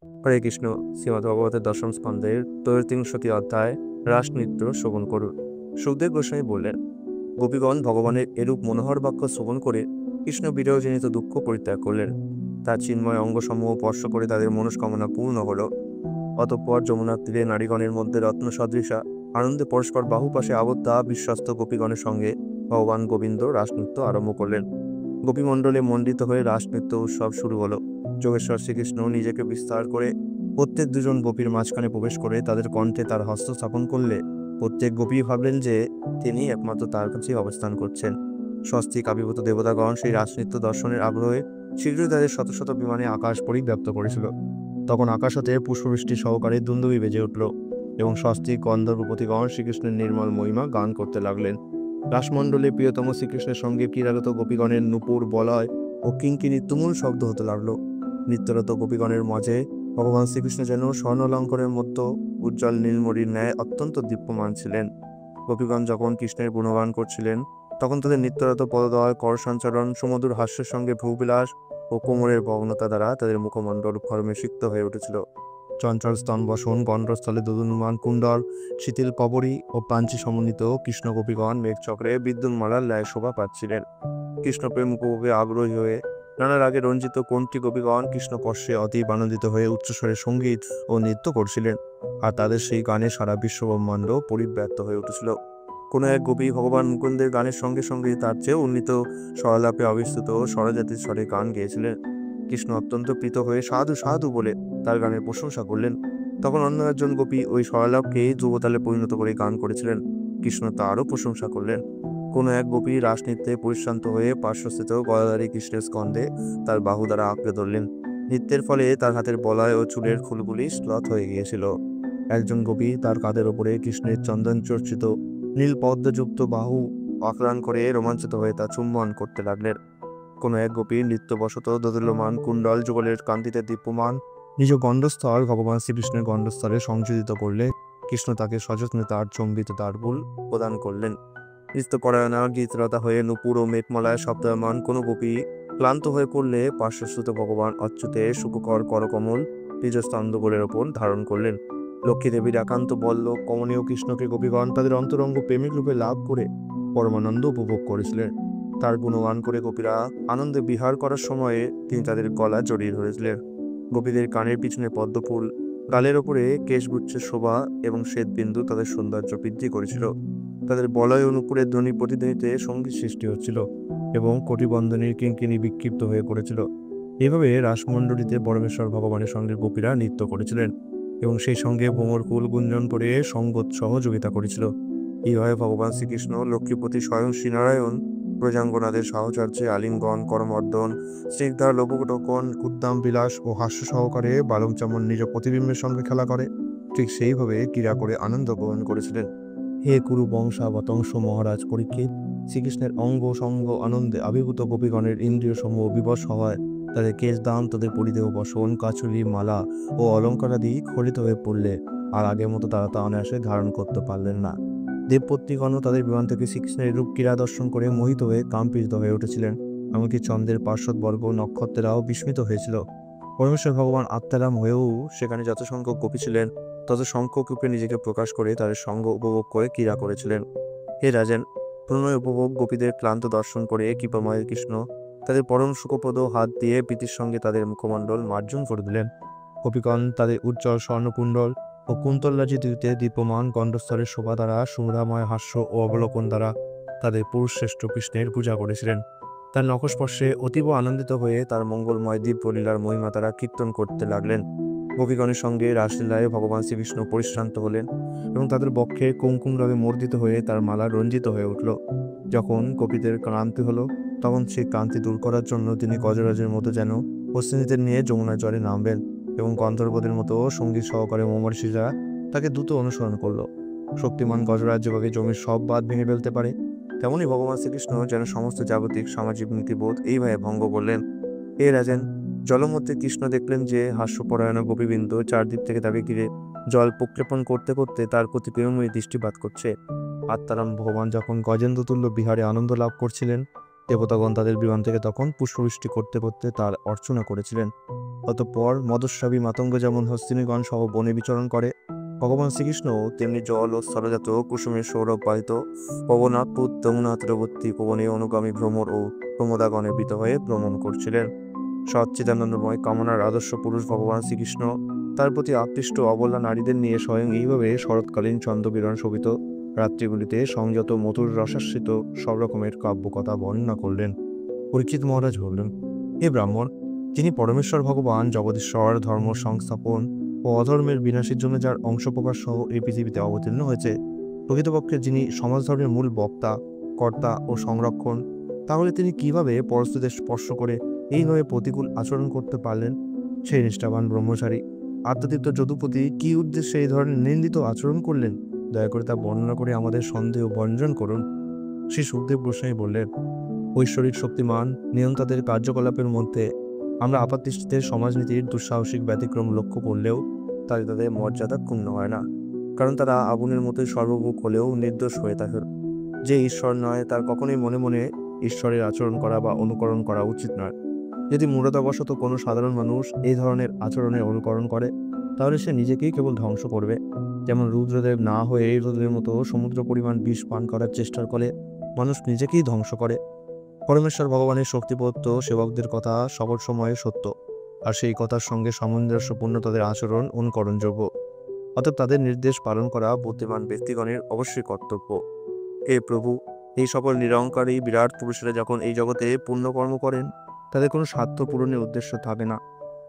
হরে কৃষ্ণ। শ্রীমদ্ ভগবতের দশম স্কন্ধের ৩৩টি অধ্যায় রাসনৃত্য শ্রবণ করুন। সুখদেব গোস্বামী বললেন, গোপীগণ ভগবানের এরূপ মনোহর বাক্য শ্রবণ করে কৃষ্ণ বিরহজনিত দুঃখ পরিত্যাগ করলেন। তার চিন্ময় অঙ্গসমূহ স্পর্শ করে তাদের মনস্কামনা পূর্ণ হল। অতঃপর যমুনার তীরে নারীগণের মধ্যে রত্ন সদৃশা আনন্দে পরস্পর বাহুপাশে আবদ্ধা বিশ্বস্ত গোপীগণের সঙ্গে ভগবান গোবিন্দ রাসনৃত্য আরম্ভ করলেন। গোপীমণ্ডলে মণ্ডিত হয়ে রাসনৃত্য উৎসব শুরু হলো। যোগেশ্বর শ্রীকৃষ্ণ নিজেকে বিস্তার করে প্রত্যেক দুজন গোপীর মাঝখানে প্রবেশ করে তাদের কণ্ঠে তার হস্ত স্থাপন করলে প্রত্যেক গোপী ভাবলেন যে তিনি একমাত্র তার কাছেই অবস্থান করছেন। স্বস্তিক আবির্ভূত দেবতাগণ সেই রাসনৃত্য দর্শনের আগ্রহে শীঘ্রই তাদের শত শত বিমানে আকাশ পরিব্যাপ্ত করেছিল। তখন আকাশ হতে পুষ্পবৃষ্টি সহকারে দুন্দুভি বেজে উঠল এবং স্বস্তিক গন্ধর্বপতিগণ শ্রীকৃষ্ণের নির্মল মহিমা গান করতে লাগলেন। রাসমণ্ডলে প্রিয়তম শ্রীকৃষ্ণের সঙ্গে ক্রীড়ারত গোপীগণের নূপুর বলয় ও কিঙ্কিণী তুমুল শব্দ হতে লাগলো। নিত্যরত গোপীগণের মাঝে ভগবান শ্রীকৃষ্ণ যেন স্বর্ণালঙ্কারের মতো উজ্জ্বল নীলমণির ন্যায় অত্যন্ত দীপ্যমান ছিলেন। গোপীগণ যখন কৃষ্ণের গুণগান করছিলেন তখন তাদের নিত্যরত পদদয়, কর সঞ্চারণ, সুমধুর হাস্যের সঙ্গে ভূবিলাস ও কোমরের ভগ্নতা দ্বারা তাদের মুখমণ্ডল ফর্মে সিক্ত হয়ে উঠেছিল। চঞ্চল স্তন বসন, গণ্ডস্থলে দোদুল্যমান কুণ্ডল, শিথিল কবরী ও পাঞ্চি সমন্বিত কৃষ্ণ গোপীগণ মেঘচক্রে বিদ্যুন্মালার ন্যায় শোভা পাচ্ছিলেন। কৃষ্ণপ্রেম উপভোগে আগ্রহী হয়ে নানা রাগে রঞ্জিত কোনটি গোপীগণ কৃষ্ণ পর্শে অতীব আনন্দিত হয়ে উচ্চস্বরে সঙ্গীত ও নৃত্য করছিলেন, আর তাদের সেই গানে সারা বিশ্বব্রহ্মাণ্ড পরিব্যাপ্ত হয়ে উঠেছিল। কোনো এক গোপী ভগবান মুকুন্দের গানের সঙ্গে সঙ্গে তার চেয়েও উন্নীত স্বরলাপে অবিস্তুত স্বরজাতির স্বরে গান গেয়েছিলেন। কৃষ্ণ অত্যন্ত প্রীত হয়ে সাধু সাধু বলে তার গানের প্রশংসা করলেন। তখন অন্য একজন গোপী ওই স্বরলাপকে যুবতালে পরিণত করে গান করেছিলেন। কৃষ্ণ তারও প্রশংসা করলেন। কোনো এক গোপী রাসনৃত্যে পরিশ্রান্ত হয়ে পার্শ্বস্থিত গদাধারী কৃষ্ণের স্কন্ধে তার বাহু দ্বারা আঁকড়ে ধরলেন। নৃত্যের ফলে তার হাতের বলয় ও চুলের ফুলগুলি শ্লথ হয়ে গিয়েছিল। একজন গোপী তার কাঁধের ওপরে কৃষ্ণের চন্দন চর্চিত নীল পদ্মযুক্ত বাহু আক্রান করে রোমাঞ্চিত হয়ে তা চুম্বন করতে লাগলেন। কোনো এক গোপী নৃত্যবশত দোদুল্যমান কুণ্ডল যুগলের কান্তিতে দীপ্যমান নিজ গণ্ডস্থল ভগবান শ্রীকৃষ্ণের গণ্ডস্থলে সংযোজিত করলে কৃষ্ণ তাকে সযত্নে তার চম্বিত দ্বারপুল প্রদান করলেন। নৃত্যপরায়ণা গীতরতা হয়ে নূপুর ও মেঘমালায় শব্দমান কোনো গোপী ক্লান্ত হয়ে পড়লে পার্শ্বস্তুত ভগবান অচ্যুতে সুখকর করকমল নিজ স্তন্দগোলের ওপর ধারণ করলেন। লক্ষ্মী দেবীর একান্ত বল্লভ কমনীয় কৃষ্ণকে গোপীগণ তাদের অন্তরঙ্গ প্রেমিক রূপে লাভ করে পরমানন্দ উপভোগ করেছিলেন। তার গুণগান করে গোপীরা আনন্দে বিহার করার সময়ে তিনি তাদের গলা জড়িয়ে ধরেছিলেন। গোপীদের কানের পিছনে পদ্মফুল, গালের ওপরে কেশগুচ্ছের শোভা এবং শ্বেতবিন্দু তাদের সৌন্দর্য বৃদ্ধি করেছিল। তাদের বলয় অনুকূলের ধ্বনি প্রতিধ্বনিতে সঙ্গীত সৃষ্টি হচ্ছিল এবং কোটিবন্ধনীর কিঙ্কিণী বিক্ষিপ্ত হয়ে পড়েছিল। এভাবে রাসমণ্ডলীতে পরমেশ্বর ভগবানের সঙ্গে গোপীরা নৃত্য করেছিলেন এবং সেই সঙ্গে ভ্রমরকুল গুঞ্জন করে সঙ্গত সহযোগিতা করেছিল। এইভাবে ভগবান শ্রীকৃষ্ণ লক্ষ্মীপতি স্বয়ং শ্রীনারায়ণ প্রজাঙ্গনাদের সাহচর্যে আলিঙ্গন, করমর্দন, স্নিগ্ধার লোকটকন, উদ্দাম বিলাস ও হাস্য সহকারে বালক যেমন নিজ প্রতিবিম্বের সঙ্গে খেলা করে ঠিক সেইভাবে ক্রীড়া করে আনন্দ গ্রহণ করেছিলেন। হে কুরু বংশাবতংশ মহারাজ পরীক্ষিত, শ্রীকৃষ্ণের অঙ্গ সঙ্গ আনন্দে আবির্ভূত গোপীগণের ইন্দ্রিয় সমূহ বিবশ হওয়ায় তাদের কেশদাম, তাদের পরিদেহ বসন, কাচুরি, মালা ও অলঙ্কারাদি খরিত হয়ে পড়লে আর আগের মতো তারা তা অনায়াসে ধারণ করতে পারলেন না। দেবপত্নীগণও তাদের বিমান থেকে শ্রীকৃষ্ণের রূপ ক্রীড়া দর্শন করে মোহিত হয়ে কামপীড়িত হয়ে উঠেছিলেন। এমনকি চন্দ্রের পার্শ্বদবর্গ নক্ষত্রেরাও বিস্মিত হয়েছিল। পরমেশ্বর ভগবান আত্মারাম হয়েও সেখানে যত সংখ্যক গোপী ছিলেন তত সংখ্যক রূপে নিজেকে প্রকাশ করে তাদের সঙ্গ উপভোগ করে ক্রীড়া করেছিলেন। হে রাজেন, প্রণয় উপভোগ গোপীদের ক্লান্ত দর্শন করে কৃপাময় কৃষ্ণ তাদের পরম সুখপদ হাত দিয়ে প্রীতির সঙ্গে তাদের মুখমণ্ডল মার্জন করে দিলেন। গোপীগণ তাদের উজ্জ্বল স্বর্ণকুণ্ডল ও কুন্তলাজিতে দীপ্যমান গণ্ডস্তরের শোভা দ্বারা, সুধাময় হাস্য ও অবলোকন দ্বারা তাদের পুরুষশ্রেষ্ঠ কৃষ্ণের পূজা করেছিলেন। তার নখস্পর্শে অতীব আনন্দিত হয়ে তার মঙ্গলময় দিব্যলীলার মহিমা তারা কীর্তন করতে লাগলেন। গোপীগণের সঙ্গে রাসলীলায় ভগবান শ্রীকৃষ্ণ পরিশ্রান্ত হলেন এবং তাদের বক্ষে কুমকুম রঙে মর্দিত হয়ে তার মালা রঞ্জিত হয়ে উঠল। যখন গোপীদের ক্লান্তি হলো তখন সেই ক্লান্তি দূর করার জন্য তিনি গজরাজের মতো যেন হস্তিনীদের নিয়ে যমুনার জলে নামবেন এবং গন্ধর্বদের মতো সঙ্গীত সহকারে মহর্ষিরা তাকে দ্রুত অনুসরণ করলো। শক্তিমান গজরাজ যেভাবে জমির সব বাঁধ ভেঙে ফেলতে পারে, তেমনি ভগবান শ্রীকৃষ্ণ যেন সমস্ত জাগতিক সামাজিক নীতিবোধ এইভাবে ভঙ্গ করলেন। হে রাজেন, জলমধ্যে কৃষ্ণ দেখলেন যে হাস্যপরায়ণ গোপীবৃন্দ চারদিক থেকে তাকে ঘিরে জল প্রক্ষেপণ করতে করতে তার প্রতি প্রেমময়ী দৃষ্টিপাত করছে। আত্মারাম ভগবান যখন গজেন্দ্রতুল্য বিহারে আনন্দ লাভ করছিলেন, দেবতাগণ তাদের বিমান থেকে তখন পুষ্পবৃষ্টি করতে করতে তার অর্চনা করেছিলেন। অতঃপর মদস্রাবী মাতঙ্গ যেমন হস্তিনীগণ সহ বনে বিচরণ করে, ভগবান শ্রীকৃষ্ণ তেমনি জল ও স্থলজাত কুসুমের সৌরভ বাহিত পবনাৎপুত যমুনা তীরবর্তী পবনে অনুগামী ভ্রমর ও প্রমোদাগণে বৃত হয়ে ভ্রমণ করছিলেন। সচ্চিদানন্দময় কামনার আদর্শ পুরুষ ভগবান শ্রীকৃষ্ণ তার প্রতি আকৃষ্ট অবলা নারীদের নিয়ে স্বয়ং এইভাবে শরৎকালীন চন্দ্রবিরণ শোভিত রাত্রিগুলিতে সংযত মধুর রসাশ্রিত সব রকমের কাব্যকথা বর্ণনা করলেন। পরীক্ষিত মহারাজ বললেন, হে ব্রাহ্মণ, যিনি পরমেশ্বর ভগবান জগদীশ্বর ধর্ম সংস্থাপন ও অধর্মের বিনাশের জন্য যার অংশপ্রকাশ সহ এই পৃথিবীতে অবতীর্ণ হয়েছে, প্রকৃতপক্ষে যিনি সমাজধর্মের মূল বক্তা, কর্তা ও সংরক্ষণ, তাহলে তিনি কিভাবে পরস্তুদের স্পর্শ করে এইভাবে প্রতিকূল আচরণ করতে পারলেন? সেই নিষ্ঠাবান ব্রহ্মচারী আত্মতীর্থ যদুপতি কি উদ্দেশ্যে এই ধরনের নিন্দিত আচরণ করলেন? দয়া করে তা বর্ণনা করে আমাদের সন্দেহ বর্জন করুন। শ্রী সুখদেব গোস্বামী বললেন, ঐশ্বরিক শক্তিমান নিয়ন্তাদের কার্যকলাপের মধ্যে আমরা আপাতদৃষ্টিতে সমাজনীতির দুঃসাহসিক ব্যতিক্রম লক্ষ্য করলেও তাদের তাদের মর্যাদা ক্ষুণ্ণ হয় না, কারণ তারা আগুনের মতোই সর্বভুক হলেও নির্দোষ হয়ে থাকে। যে ঈশ্বর নয় তার কখনোই মনে মনে ঈশ্বরের আচরণ করা বা অনুকরণ করা উচিত নয়। যদি মূঢ়তাবশত কোনো সাধারণ মানুষ এই ধরনের আচরণের অনুকরণ করে, তাহলে সে নিজেকেই কেবল ধ্বংস করবে। যেমন রুদ্রদেব না হয়ে এই রুদ্রের মতো সমুদ্র পরিমাণ বিষ পান করার চেষ্টার ফলে মানুষ নিজেকেই ধ্বংস করে। পরমেশ্বর ভগবানের শক্তিপ্রদত্ত সেবকদের কথা সকল সময়ে সত্য, আর সেই কথার সঙ্গে সামঞ্জস্যপূর্ণ তাদের আচরণ অনুকরণযোগ্য। অতএব তাদের নির্দেশ পালন করা বুদ্ধিমান ব্যক্তিগণের অবশ্যই কর্তব্য। হে প্রভু, এই সকল নিরঙ্কারী বিরাট পুরুষেরা যখন এই জগতে পুণ্যকর্ম করেন, তাদের কোনো স্বার্থ পূরণের উদ্দেশ্য থাকে না।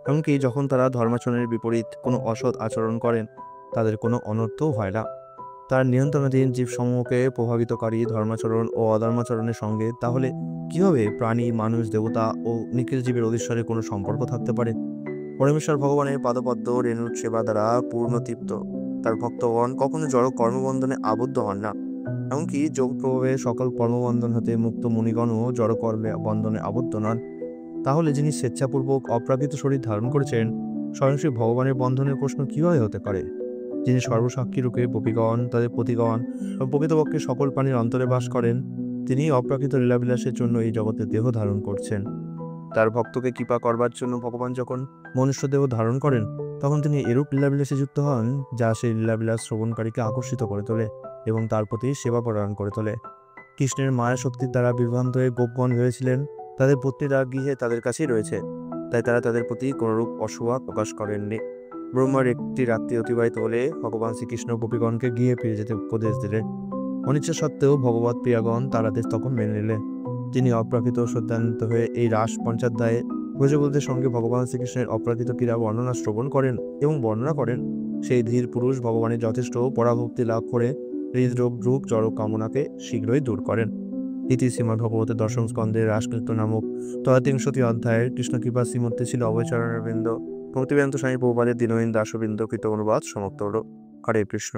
এমনকি যখন তারা ধর্মাচরণের বিপরীত কোনো অসৎ আচরণ করেন, তাদের কোনো অনর্থও হয় না। তার নিয়ন্ত্রণাধীন জীবসমূহকে প্রভাবিতকারী ধর্মাচরণ ও অধর্মাচরণের সঙ্গে তাহলে কিভাবে প্রাণী, মানুষ, দেবতা ও নিখিল জীবের অধীশ্বরের কোনো সম্পর্ক থাকতে পারে? পরমেশ্বর ভগবানের পাদপদ্ম রেণুর সেবা দ্বারা পূর্ণ তৃপ্ত তার ভক্তগণ কখনো জড় কর্মবন্ধনে আবদ্ধ হন না। এমনকি যোগ প্রভাবে সকল কর্মবন্ধন হতে মুক্ত মুনিগণও জড় কর্মে বন্ধনে আবদ্ধ নন। তাহলে যিনি স্বেচ্ছাপূর্বক অপ্রাকৃত শরীর ধারণ করেছেন, স্বয়ং শ্রী ভগবানের বন্ধনের প্রশ্ন কিভাবে হতে পারে? যিনি সর্বসাক্ষী রূপে গোপীগণ, তাদের পতিগণ এবং প্রকৃতপক্ষে সকল প্রাণীর অন্তরে বাস করেন, তিনি অপ্রাকৃত লীলাবিলাসের জন্য এই জগতে দেহ ধারণ করছেন। তার ভক্তকে কৃপা করবার জন্য ভগবান যখন মনুষ্য দেহ ধারণ করেন, তখন তিনি এরূপ লীলাবিলাসে যুক্ত হন যা সেই লীলাবিলাস শ্রবণকারীকে আকর্ষিত করে তোলে এবং তার প্রতি সেবা প্রদান করে তোলে। কৃষ্ণের মায়া শক্তির দ্বারা বিভ্রান্ত হয়ে গোপগণ ভেবেছিলেন তাদের পত্নীরা গৃহে তাদের কাছেই রয়েছে, তাই তারা তাদের প্রতি কোনরূপ অসুয়া প্রকাশ করেননি। ব্রহ্মার একটি রাত্রি অতিবাহিত হলে ভগবান শ্রীকৃষ্ণ গোপীগণকে গৃহে ফিরে যেতে উপদেশ দিলেন। অনিচ্ছা সত্ত্বেও ভগবৎ প্রিয়াগণ তারাদের তখন মেনে নিলেন। তিনি অপ্রাকৃত শ্রদ্ধান্বিত হয়ে এই রাস পঞ্চাধ্যায়ে ব্রজবধূদের সঙ্গে ভগবান শ্রীকৃষ্ণের অপ্রাকৃত ক্রীড়া বর্ণনা শ্রবণ করেন এবং বর্ণনা করেন। সেই ধীর পুরুষ ভগবানের যথেষ্ট পরাভক্তি লাভ করে হৃদরোগ রূপ জড় কামনাকে শীঘ্রই দূর করেন। ইতি শ্রীমদ্ ভগবতের দশম স্কন্ধের রাসকীর্ত নামক ৩৩০ অধ্যায়ের কৃষ্ণকৃপা শ্রীমূর্তি ছিল অভয়চরণবৃন্দ ভক্তিবেদান্ত স্বামী প্রভুপাদের দীনহীন দাসবৃন্দ কৃত অনুবাদ সমাপ্ত হল। হরে কৃষ্ণ।